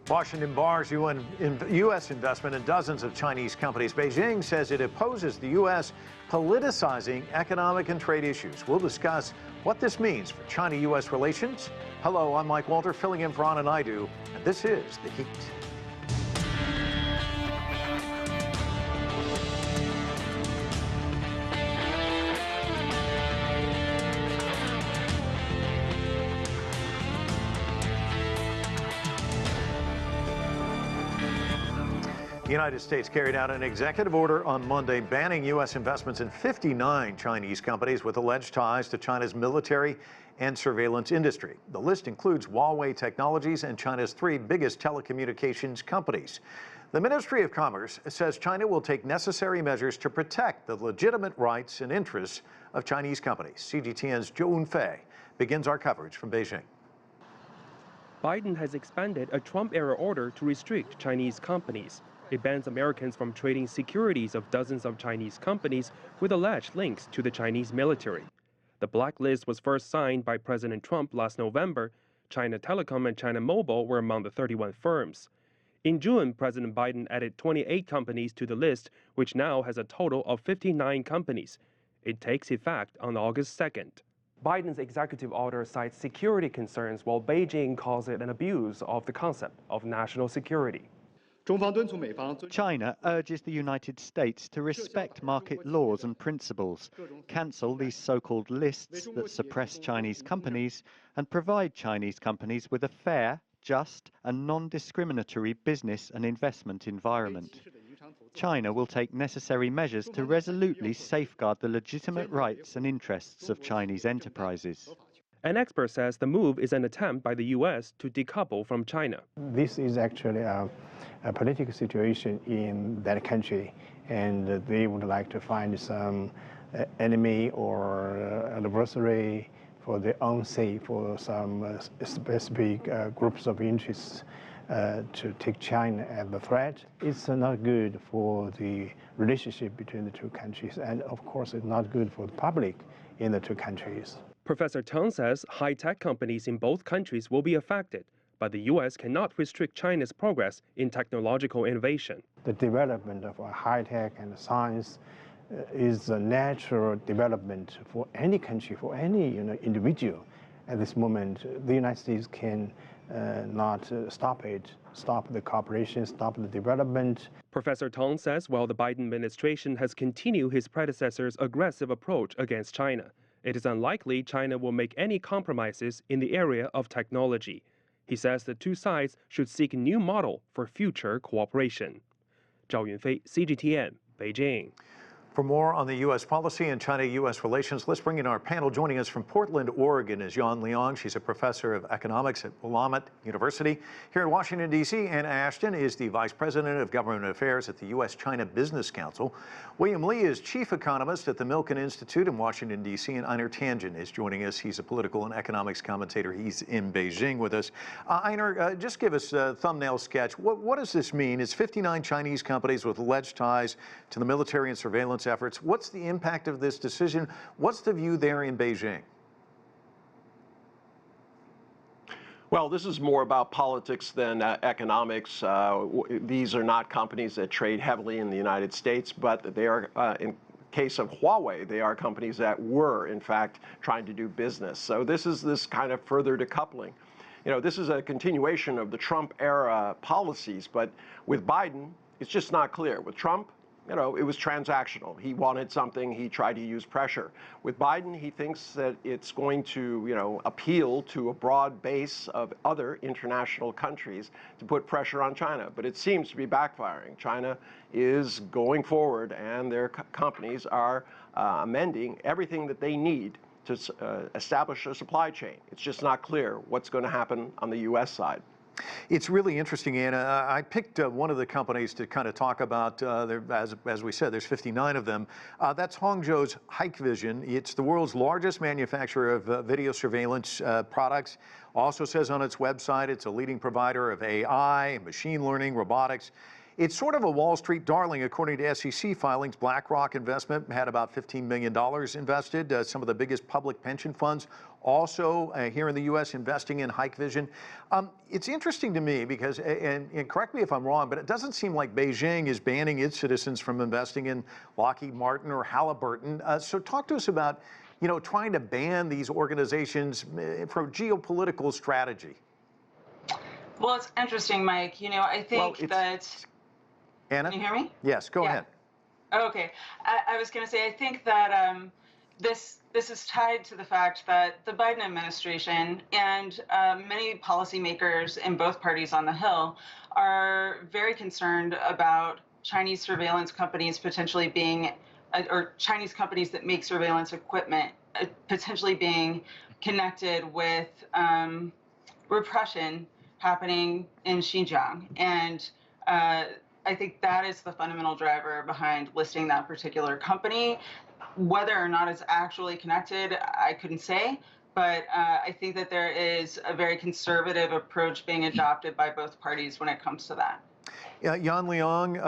Washington bars U.S. investment in dozens of Chinese companies. Beijing says it opposes the U.S. politicizing economic and trade issues. We'll discuss what this means for China-U.S. relations. Hello, I'm Mike Walter, filling in for Anna Naidu, and this is The Heat. The United States carried out an executive order on Monday banning U.S. investments in 59 Chinese companies with alleged ties to China's military and surveillance industry. The list includes Huawei Technologies and China's three biggest telecommunications companies. The Ministry of Commerce says China will take necessary measures to protect the legitimate rights and interests of Chinese companies. CGTN's Zhou Unfei begins our coverage from Beijing. Biden has expanded a Trump-era order to restrict Chinese companies. It bans Americans from trading securities of dozens of Chinese companies with alleged links to the Chinese military. The blacklist was first signed by President Trump last November. China Telecom and China Mobile were among the 31 firms. In June, President Biden added 28 companies to the list, which now has a total of 59 companies. It takes effect on August 2nd. Biden's executive order cites security concerns, while Beijing calls it an abuse of the concept of national security. China urges the United States to respect market laws and principles, cancel these so-called lists that suppress Chinese companies, and provide Chinese companies with a fair, just, and non-discriminatory business and investment environment. China will take necessary measures to resolutely safeguard the legitimate rights and interests of Chinese enterprises. An expert says the move is an attempt by the U.S. to decouple from China. This is actually a political situation in that country, and they would like to find some enemy or adversary for their own sake, for some specific groups of interests to take China as the threat. It's not good for the relationship between the two countries, and of course it's not good for the public in the two countries. Professor Tang says high-tech companies in both countries will be affected, but the U.S. cannot restrict China's progress in technological innovation. The development of high-tech and science is a natural development for any country, for any individual. At this moment, the United States can not stop it, stop the cooperation, stop the development. Professor Tang says while the Biden administration has continued his predecessor's aggressive approach against China, it is unlikely China will make any compromises in the area of technology. He says the two sides should seek a new model for future cooperation. Zhao Yunfei, CGTN, Beijing. For more on the U.S. policy and China-U.S. relations, let's bring in our panel. Joining us from Portland, Oregon is Yan Liang. She's a professor of economics at Willamette University here in Washington, D.C. And Ashton is the vice president of government affairs at the U.S. China Business Council. William Li is chief economist at the Milken Institute in Washington, D.C. And Einar Tangen is joining us. He's a political and economics commentator. He's in Beijing with us. Einar, just give us a thumbnail sketch. What does this mean? It's 59 Chinese companies with alleged ties to the military and surveillance efforts. What's the impact of this decision? What's the view there in Beijing? Well, this is more about politics than economics. These are not companies that trade heavily in the United States, but they are, in case of Huawei, they are companies that were, in fact, trying to do business. So this is this kind of further decoupling. This is a continuation of the Trump-era policies, but with Biden, it's just not clear. With Trump, it was transactional. He wanted something, he tried to use pressure. With Biden, he thinks that it's going to, appeal to a broad base of other international countries to put pressure on China. But it seems to be backfiring. China is going forward, and their companies are amending everything that they need to establish a supply chain. It's just not clear what's going to happen on the U.S. side. It's really interesting, Anna. I picked one of the companies to kind of talk about, as we said, there's 59 of them. That's Hangzhou's Hikvision. It's the world's largest manufacturer of video surveillance products. Also says on its website it's a leading provider of AI, machine learning, robotics, It's sort of a Wall Street darling. According to SEC filings, BlackRock Investment had about $15 million invested. Some of the biggest public pension funds also here in the U.S. investing in Hikvision. It's interesting to me because, and correct me if I'm wrong, but it doesn't seem like Beijing is banning its citizens from investing in Lockheed Martin or Halliburton. So talk to us about, trying to ban these organizations for geopolitical strategy. Well, it's interesting, Mike. I think that... Anna? Can you hear me? Yes, go ahead. Okay. I was going to say, I think that this is tied to the fact that the Biden administration and many policymakers in both parties on the Hill are very concerned about Chinese surveillance companies potentially being, or Chinese companies that make surveillance equipment potentially being connected with repression happening in Xinjiang. And I think that is the fundamental driver behind listing that particular company. Whether or not it's actually connected, I couldn't say, but I think that there is a very conservative approach being adopted by both parties when it comes to that. Yan Liang,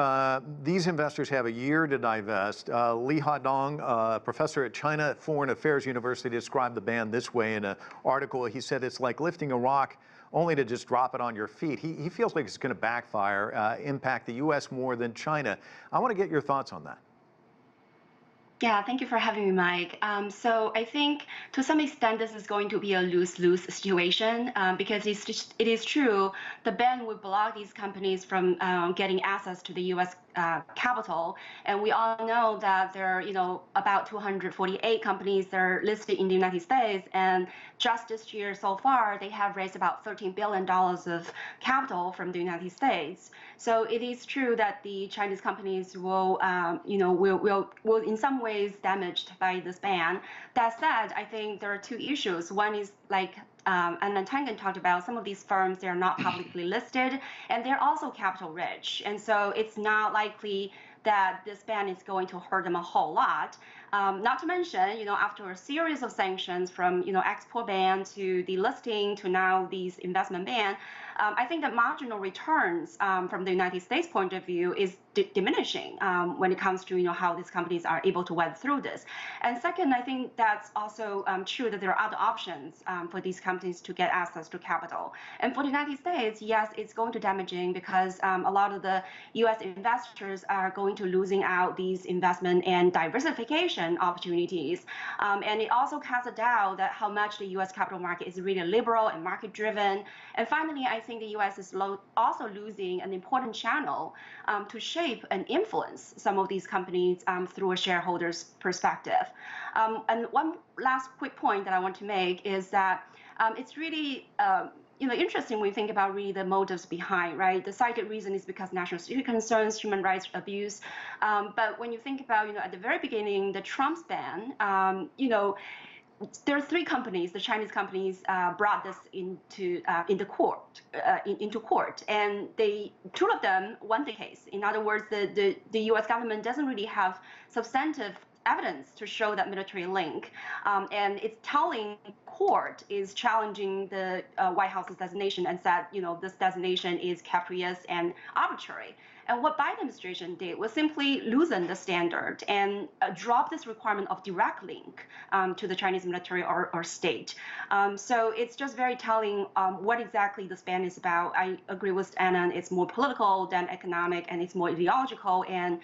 these investors have a year to divest. Li Hadong, professor at China Foreign Affairs University, described the ban this way in an article. He said it's like lifting a rock only to just drop it on your feet. He feels like it's going to backfire, impact the U.S. more than China. I want to get your thoughts on that. Yeah, thank you for having me, Mike. So I think to some extent this is going to be a lose-lose situation because it is true the ban will block these companies from getting access to the U.S. capital, and we all know that there are about 248 companies that are listed in the United States, and just this year so far they have raised about $13 billion of capital from the United States. So it is true that the Chinese companies will in some ways damaged by this ban. That said, I think there are two issues. One is and Tangen talked about, some of these firms, they're not publicly listed, and they're also capital rich. And so it's not likely that this ban is going to hurt them a whole lot. Not to mention, after a series of sanctions from, export ban to delisting to now these investment ban, I think the marginal returns from the United States point of view is diminishing when it comes to, how these companies are able to weather through this. And second, I think that's also true that there are other options for these companies to get access to capital. And for the United States, yes, it's going to damaging because a lot of the U.S. investors are going to losing out these investment and diversification opportunities. And it also casts a doubt that how much the U.S. capital market is really liberal and market driven. And finally, I think the U.S. is also losing an important channel to shape and influence some of these companies through a shareholder's perspective. And one last quick point that I want to make is that it's really interesting when you think about really the motives behind, right? The cited reason is because national security concerns, human rights abuse. But when you think about, at the very beginning, the Trump's ban, there are three companies, the Chinese companies, brought this into court, and two of them won the case. In other words, the U.S. government doesn't really have substantive evidence to show that military link, and it's telling court is challenging the White House's designation and said, this designation is capricious and arbitrary. And what Biden administration did was simply loosen the standard and drop this requirement of direct link to the Chinese military or state. So it's just very telling what exactly this ban is about. I agree with Anna, it's more political than economic, and it's more ideological and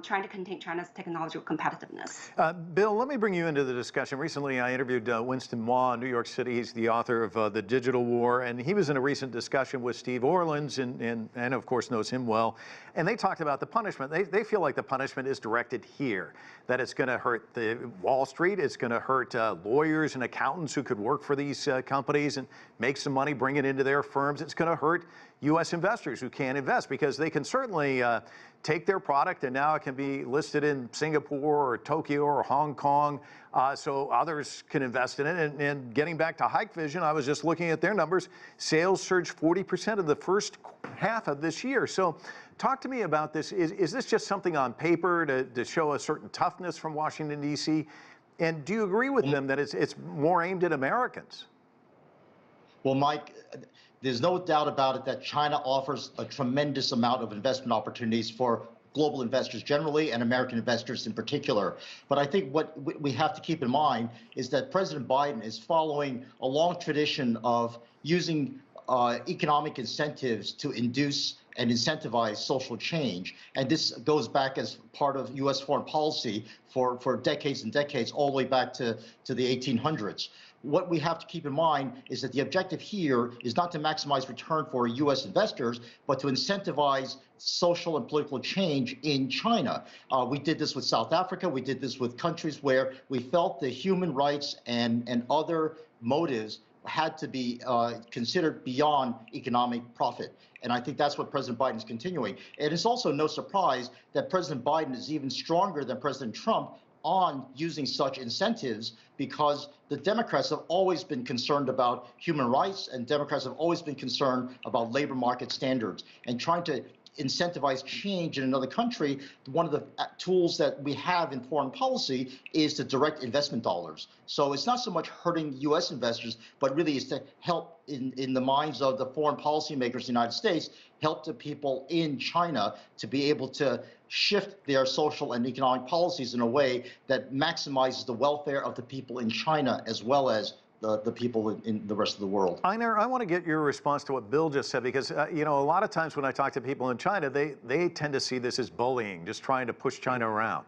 trying to contain China's technological competitiveness. Bill, let me bring you into the discussion. Recently, I interviewed Winston Ma in New York City. He's the author of The Digital War, and he was in a recent discussion with Steve Orlins, and of course knows him well. And they talked about the punishment. They feel like the punishment is directed here, that it's going to hurt the Wall Street, it's going to hurt lawyers and accountants who could work for these companies and make some money, bring it into their firms. It's going to hurt U.S. investors who can't invest because they can certainly take their product and now it can be listed in Singapore or Tokyo or Hong Kong, so others can invest in it. And getting back to Hikvision, I was just looking at their numbers. Sales surged 40% in the first half of this year. So talk to me about this. Is this just something on paper to show a certain toughness from Washington, D.C.? And do you agree with them that it's more aimed at Americans? Well, Mike, there's no doubt about it that China offers a tremendous amount of investment opportunities for global investors generally and American investors in particular. But I think what we have to keep in mind is that President Biden is following a long tradition of using economic incentives to induce and incentivize social change. And this goes back as part of U.S. foreign policy for decades and decades, all the way back to the 1800s. What we have to keep in mind is that the objective here is not to maximize return for U.S. investors, but to incentivize social and political change in China. We did this with South Africa. We did this with countries where we felt the human rights and other motives had to be considered beyond economic profit. And I think that's what President Biden is continuing. And it's also no surprise that President Biden is even stronger than President Trump on using such incentives, because the Democrats have always been concerned about human rights, and Democrats have always been concerned about labor market standards. And trying to incentivize change in another country, one of the tools that we have in foreign policy is to direct investment dollars. So it's not so much hurting U.S. investors, but really is to help in the minds of the foreign policymakers in the United States, help the people in China to be able to shift their social and economic policies in a way that maximizes the welfare of the people in China as well as the people in the rest of the world. Einar, I want to get your response to what Bill just said, because you know, a lot of times when I talk to people in China, they tend to see this as bullying, just trying to push China around.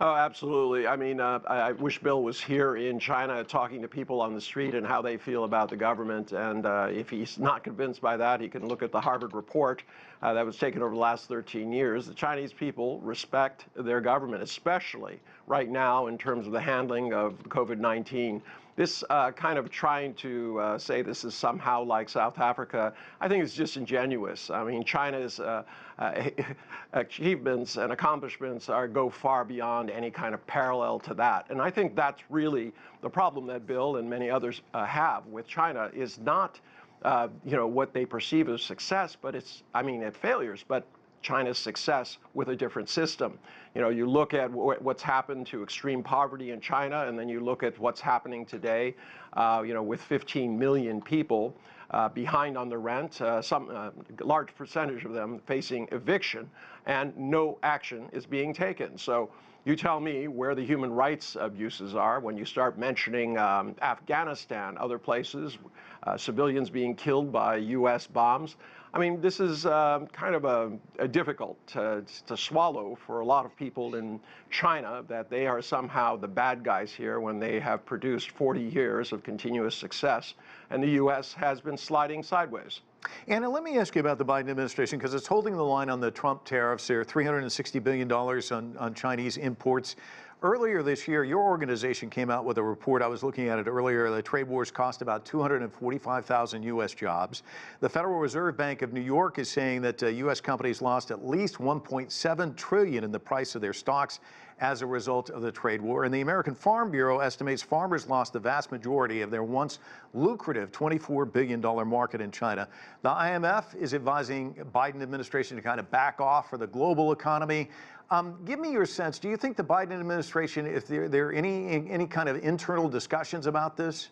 Oh, absolutely. I mean, I wish Bill was here in China talking to people on the street and how they feel about the government. And if he's not convinced by that, he can look at the Harvard report that was taken over the last 13 years. The Chinese people respect their government, especially right now in terms of the handling of COVID-19. This kind of trying to say this is somehow like South Africa, I think it's disingenuous. I mean, China's achievements and accomplishments go far beyond any kind of parallel to that. And I think that's really the problem that Bill and many others have with China, is not you know, what they perceive as success, but it's, I mean, at failures, but China's success with a different system. You know, you look at what's happened to extreme poverty in China, and then you look at what's happening today, you know, with 15 million people behind on the rent, some large percentage of them facing eviction, and no action is being taken. So you tell me where the human rights abuses are when you start mentioning Afghanistan, other places, civilians being killed by U.S. bombs. I mean, this is kind of a difficult to swallow for a lot of people in China, that they are somehow the bad guys here when they have produced 40 years of continuous success, and the U.S. has been sliding sideways. Anna, let me ask you about the Biden administration, because it's holding the line on the Trump tariffs. There are $360 billion on Chinese imports. Earlier this year, your organization came out with a report. I was looking at it earlier. The trade wars cost about 245,000 U.S. jobs. The Federal Reserve Bank of New York is saying that U.S. companies lost at least $1.7 trillion in the price of their stocks as a result of the trade war. And the American Farm Bureau estimates farmers lost the vast majority of their once lucrative $24 billion market in China. The IMF is advising Biden administration to kind of back off for the global economy. Give me your sense. Do you think the Biden administration, if there are any kind of internal discussions about this?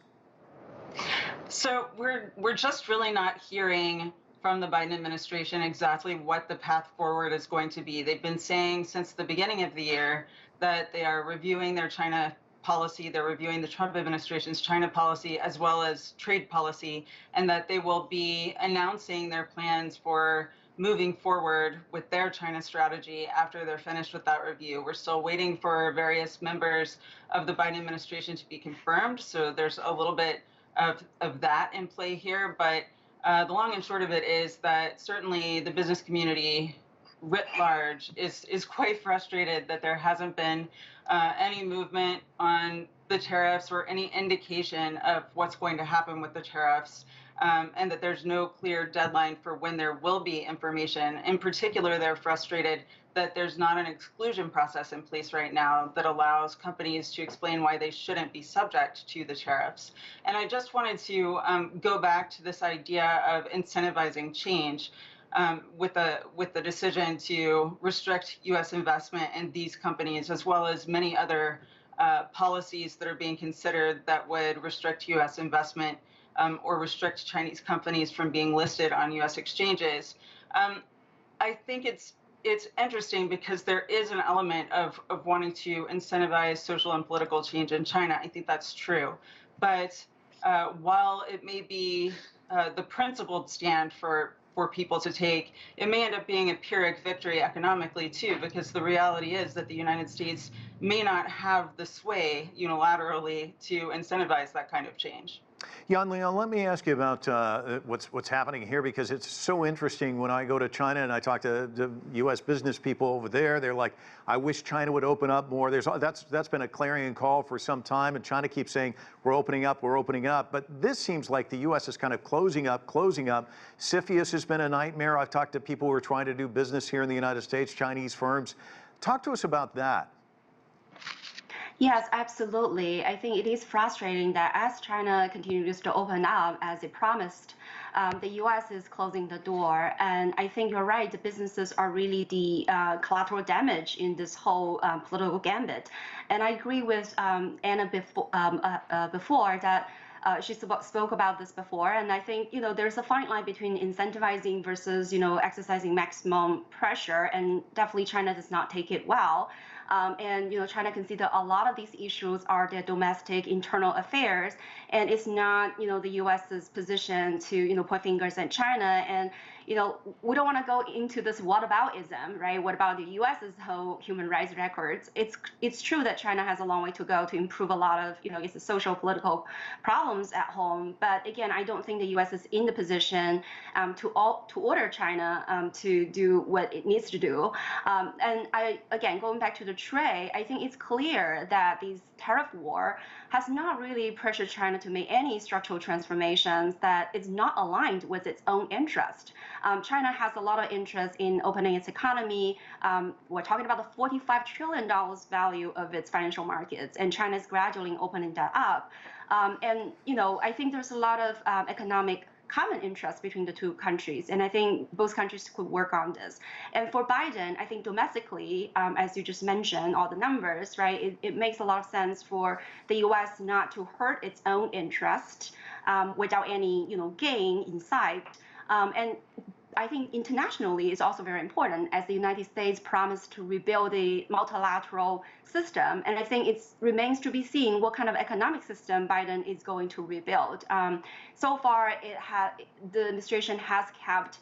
So we're just really not hearing from the Biden administration exactly what the path forward is going to be. They've been saying since the beginning of the year that they are reviewing their China policy, they're reviewing the Trump administration's China policy as well as trade policy, and that they will be announcing their plans for moving forward with their China strategy after they're finished with that review. We're still waiting for various members of the Biden administration to be confirmed, so there's a little bit of that in play here, but the long and short of it is that certainly the business community writ large is quite frustrated that there hasn't been any movement on the tariffs or any indication of what's going to happen with the tariffs, and that there's no clear deadline for when there will be information. In particular, they're frustrated that there's not an exclusion process in place right now that allows companies to explain why they shouldn't be subject to the tariffs. And I just wanted to go back to this idea of incentivizing change with the decision to restrict U.S. investment in these companies, as well as many other policies that are being considered that would restrict U.S. investment or restrict Chinese companies from being listed on U.S. exchanges. I think it's interesting because there is an element of wanting to incentivize social and political change in China. I think that's true. But while it may be the principled stand for people to take, it may end up being a Pyrrhic victory economically too, because the reality is that the United States may not have the sway unilaterally to incentivize that kind of change. Yan Liang, let me ask you about what's happening here, because it's so interesting. When I go to China and I talk to the U.S. business people over there, they're like, I wish China would open up more. That's been a clarion call for some time, and China keeps saying, we're opening up, we're opening up. But this seems like the U.S. is kind of closing up. CFIUS has been a nightmare. I've talked to people who are trying to do business here in the United States, Chinese firms. Talk to us about that. Yes, absolutely. I think it is frustrating that as China continues to open up as it promised, the U.S. is closing the door. And I think you're right, the businesses are really the collateral damage in this whole political gambit. And I agree with Anna before that she spoke about this before. And I think, there's a fine line between incentivizing versus, exercising maximum pressure. And definitely China does not take it well. And China consider a lot of these issues are their domestic internal affairs, and it's not the U.S.'s position to point fingers at China. And we don't want to go into this whataboutism, right? What about the U.S.'s whole human rights records? It's true that China has a long way to go to improve a lot of its social political problems at home. But again, I don't think the U.S. is in the position to order China to do what it needs to do. And going back to the trade, I think it's clear that this tariff war has not really pressured China to make any structural transformations that is not aligned with its own interest. China has a lot of interest in opening its economy. We're talking about the $45 trillion value of its financial markets, and China is gradually opening that up. I think there's a lot of economic common interest between the two countries, and I think both countries could work on this. And for Biden, I think domestically, as you just mentioned, all the numbers, right, it makes a lot of sense for the U.S. not to hurt its own interest without any, gain in sight. And I think internationally is also very important, as the United States promised to rebuild the multilateral system. And I think it remains to be seen what kind of economic system Biden is going to rebuild. So far, the administration has kept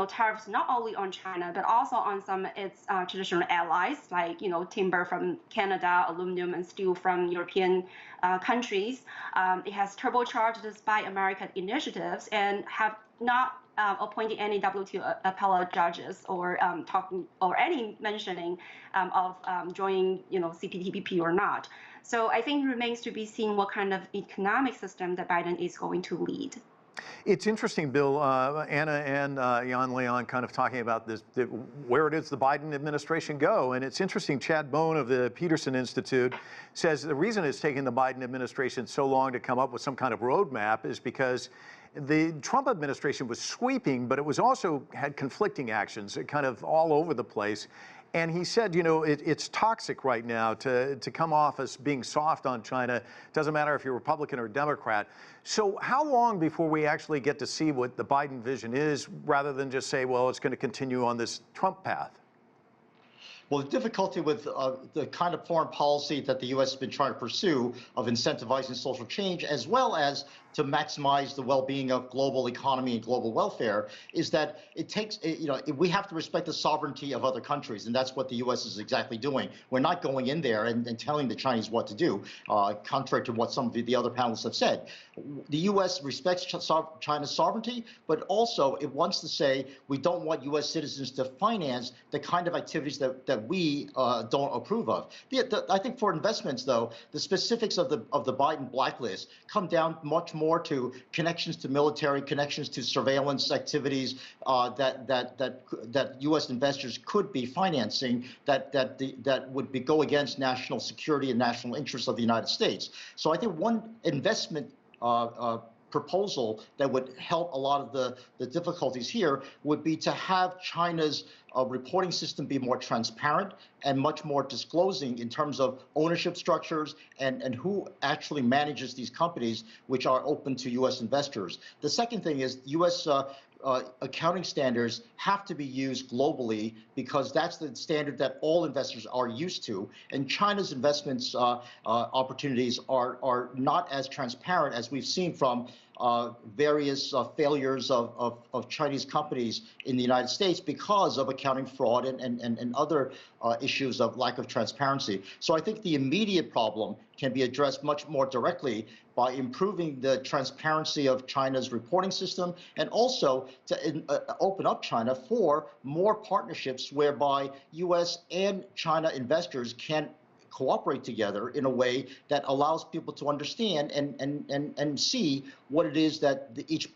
tariffs not only on China, but also on some of its traditional allies, like timber from Canada, aluminum and steel from European countries. It has turbocharged this Buy American initiatives and have not appointing any WTO appellate judges or talking or any mentioning of joining CPTPP or not. So I think it remains to be seen what kind of economic system that Biden is going to lead. It's interesting, Bill, Anna and Yan Liang kind of talking about this, where does the Biden administration go? And it's interesting, Chad Bone of the Peterson Institute says the reason it's taking the Biden administration so long to come up with some kind of roadmap is because the Trump administration was sweeping, but it was also had conflicting actions, kind of all over the place. And he said, it's toxic right now to come off as being soft on China. It doesn't matter if you're Republican or Democrat. So how long before we actually get to see what the Biden vision is, rather than just say, well, it's going to continue on this Trump path? Well, the difficulty with the kind of foreign policy that the U.S. has been trying to pursue of incentivizing social change, as well as to maximize the well-being of global economy and global welfare, is that it takes, we have to respect the sovereignty of other countries, and that's what the U.S. is exactly doing. We're not going in there and telling the Chinese what to do, contrary to what some of the other panelists have said. The U.S. respects China's sovereignty, but also it wants to say we don't want U.S. citizens to finance the kind of activities that we don't approve of. I think for investments, though, the specifics of the Biden blacklist come down much more to connections to military, connections to surveillance activities that U.S. investors could be financing that would go against national security and national interests of the United States. So I think one investment proposal that would help a lot of the difficulties here would be to have China's reporting system be more transparent and much more disclosing in terms of ownership structures and who actually manages these companies which are open to U.S. investors. The second thing is U.S. Accounting standards have to be used globally because that's the standard that all investors are used to. And China's investments opportunities are not as transparent as we've seen from various failures of Chinese companies in the United States because of accounting fraud and other issues of lack of transparency. So I think the immediate problem can be addressed much more directly by improving the transparency of China's reporting system and also to open up China for more partnerships whereby U.S. and China investors can cooperate together in a way that allows people to understand and see what it is that each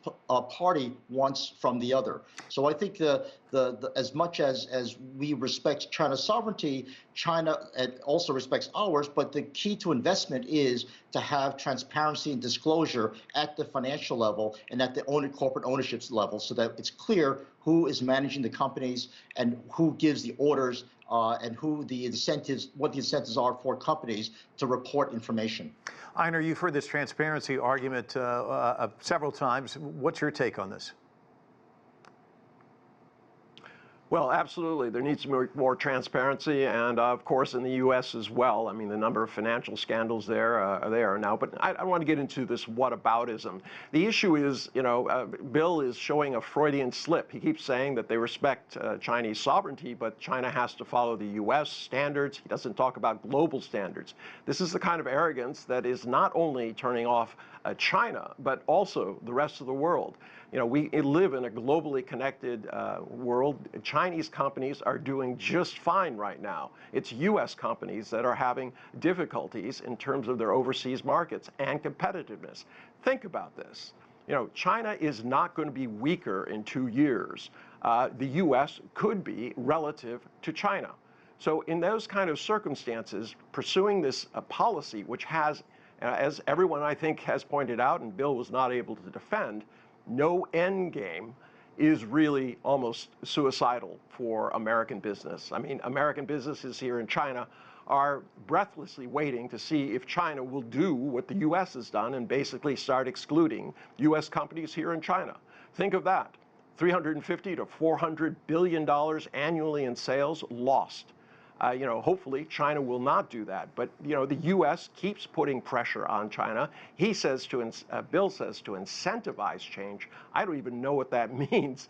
party wants from the other. So I think as much as we respect China's sovereignty, China also respects ours, but the key to investment is to have transparency and disclosure at the financial level and at the corporate ownerships level so that it's clear who is managing the companies and who gives the orders and what the incentives are for companies to report information. Einar, you've heard this transparency argument several times. What's your take on this? Well, absolutely. There needs to be more transparency, and of course in the U.S. as well. I mean, the number of financial scandals there are there now. But I don't want to get into this whataboutism. The issue is, Bill is showing a Freudian slip. He keeps saying that they respect Chinese sovereignty, but China has to follow the U.S. standards. He doesn't talk about global standards. This is the kind of arrogance that is not only turning off China, but also the rest of the world. We live in a globally connected world. Chinese companies are doing just fine right now. It's U.S. companies that are having difficulties in terms of their overseas markets and competitiveness. Think about this. China is not going to be weaker in 2 years. The U.S. could be relative to China. So in those kind of circumstances, pursuing this policy, which has, as everyone I think has pointed out, and Bill was not able to defend, no end game, is really almost suicidal for American business. I mean, American businesses here in China are breathlessly waiting to see if China will do what the U.S. has done and basically start excluding U.S. companies here in China. Think of that. $350 to $400 billion annually in sales lost. Hopefully China will not do that. But, the U.S. keeps putting pressure on China. Bill says to incentivize change. I don't even know what that means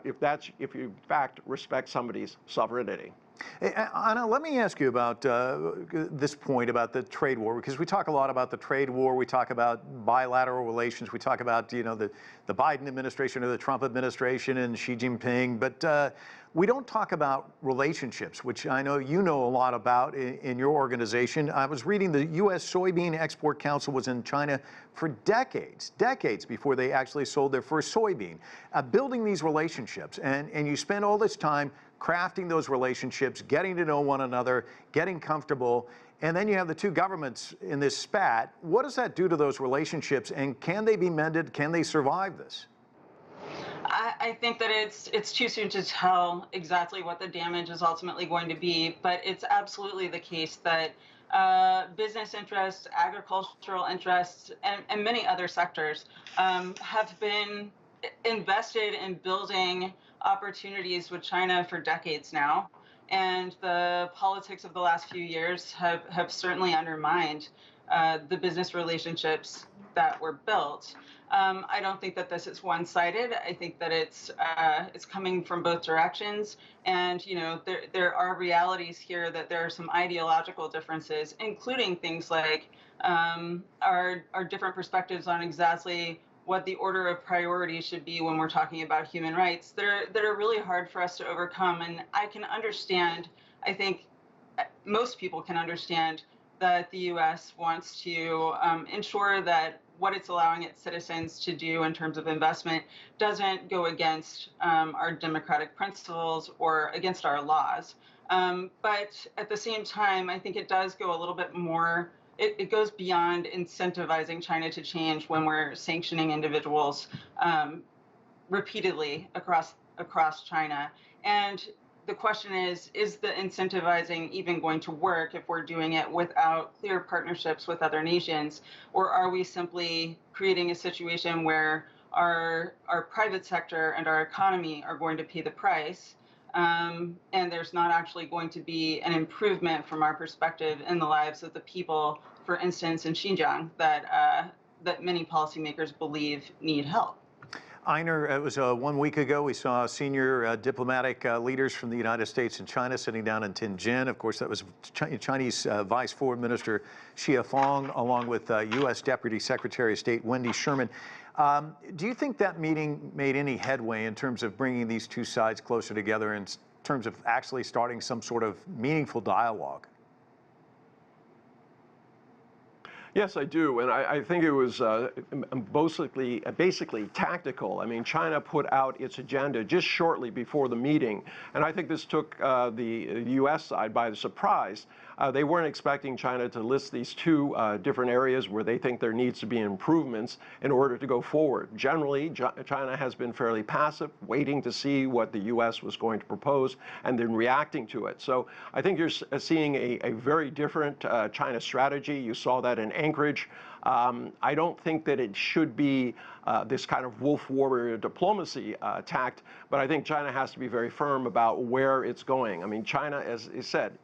if you in fact respect somebody's sovereignty. Hey, Anna, let me ask you about this point about the trade war, because we talk a lot about the trade war. We talk about bilateral relations. We talk about, the Biden administration or the Trump administration and Xi Jinping. But we don't talk about relationships, which I know you know a lot about in your organization. I was reading the U.S. Soybean Export Council was in China for decades before they actually sold their first soybean. Building these relationships, and you spend all this time crafting those relationships, getting to know one another, getting comfortable, and then you have the two governments in this spat. What does that do to those relationships, and can they be mended? Can they survive this? I think that it's too soon to tell exactly what the damage is ultimately going to be, but it's absolutely the case that business interests, agricultural interests, and many other sectors have been invested in building opportunities with China for decades now, and the politics of the last few years have certainly undermined the business relationships that were built. I don't think that this is one-sided. I think that it's coming from both directions, and there are realities here that there are some ideological differences, including things like our different perspectives on exactly what the order of priority should be when we're talking about human rights that are really hard for us to overcome. And I can understand, I think most people can understand, that the U.S. wants to ensure that what it's allowing its citizens to do in terms of investment doesn't go against our democratic principles or against our laws. But at the same time, I think it does go a little bit more it goes beyond incentivizing China to change when we're sanctioning individuals repeatedly across China. And the question is the incentivizing even going to work if we're doing it without clear partnerships with other nations? Or are we simply creating a situation where our private sector and our economy are going to pay the price, and there's not actually going to be an improvement from our perspective in the lives of the people, for instance, in Xinjiang, that many policymakers believe need help? Einar, it was 1 week ago, we saw senior diplomatic leaders from the United States and China sitting down in Tangen. Of course, that was Chinese Vice Foreign Minister Xie Feng, along with U.S. Deputy Secretary of State Wendy Sherman. Do you think that meeting made any headway in terms of bringing these two sides closer together, in terms of actually starting some sort of meaningful dialogue? Yes, I do, and I think it was basically tactical. I mean, China put out its agenda just shortly before the meeting, and I think this took the U.S. side by surprise. They weren't expecting China to list these two different areas where they think there needs to be improvements in order to go forward. Generally, China has been fairly passive, waiting to see what the U.S. was going to propose and then reacting to it. So I think you're seeing a very different China strategy. You saw that in Anchorage. I don't think that it should be this kind of wolf warrior diplomacy tact, but I think China has to be very firm about where it's going. I mean, China, as is said,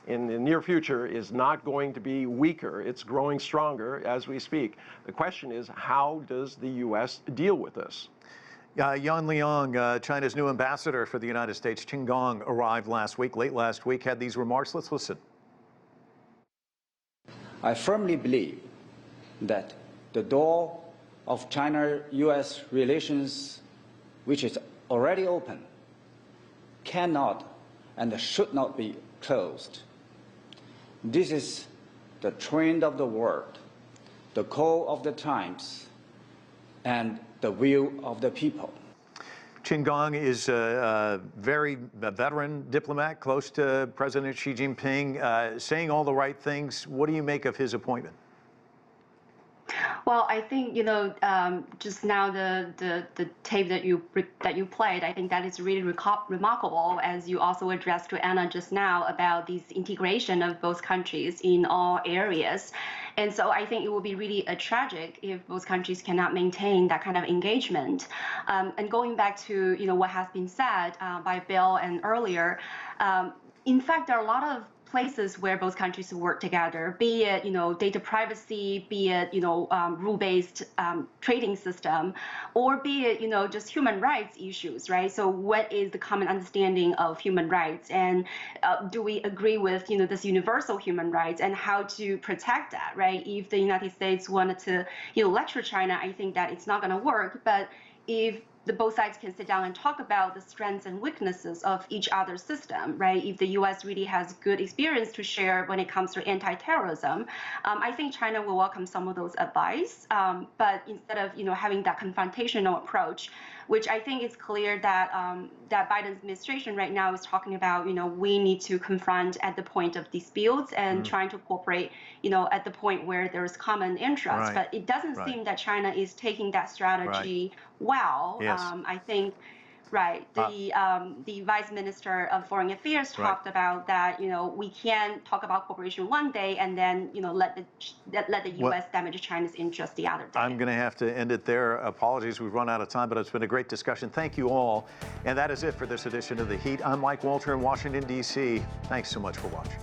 in the near future is not going to be weaker. It's growing stronger as we speak. The question is, how does the U.S. deal with this? Yan Liang, China's new ambassador for the United States, Qinggang, arrived late last week, had these remarks. Let's listen. I firmly believe that the door of China-U.S. relations, which is already open, cannot and should not be closed. This is the trend of the world, the call of the times, and the will of the people. Qinggang is a very veteran diplomat, close to President Xi Jinping, saying all the right things. What do you make of his appointment? Well, I think, just now the tape that you played, I think that is really remarkable, as you also addressed to Anna just now about this integration of both countries in all areas. And so I think it will be really tragic if both countries cannot maintain that kind of engagement. And going back to, what has been said by Bill and earlier, in fact, there are a lot of places where both countries work together, be it, data privacy, be it, rule-based trading system, or be it, just human rights issues, right? So what is the common understanding of human rights? And do we agree with, this universal human rights, and how to protect that, right? If the United States wanted to, lecture China, I think that it's not going to work. But if both sides can sit down and talk about the strengths and weaknesses of each other's system, right? If the U.S. really has good experience to share when it comes to anti-terrorism, I think China will welcome some of those advice. But instead of having that confrontational approach, which I think is clear that that Biden's administration right now is talking about, we need to confront at the point of disputes and trying to cooperate, at the point where there is common interest. Right. But it doesn't seem that China is taking that strategy well. Yes. I think, the Vice Minister of Foreign Affairs talked about that, we can't talk about cooperation one day and then, let the U.S. damage China's interest the other day. I'm going to have to end it there. Apologies, we've run out of time, but it's been a great discussion. Thank you all. And that is it for this edition of The Heat. I'm Mike Walter in Washington, D.C. Thanks so much for watching.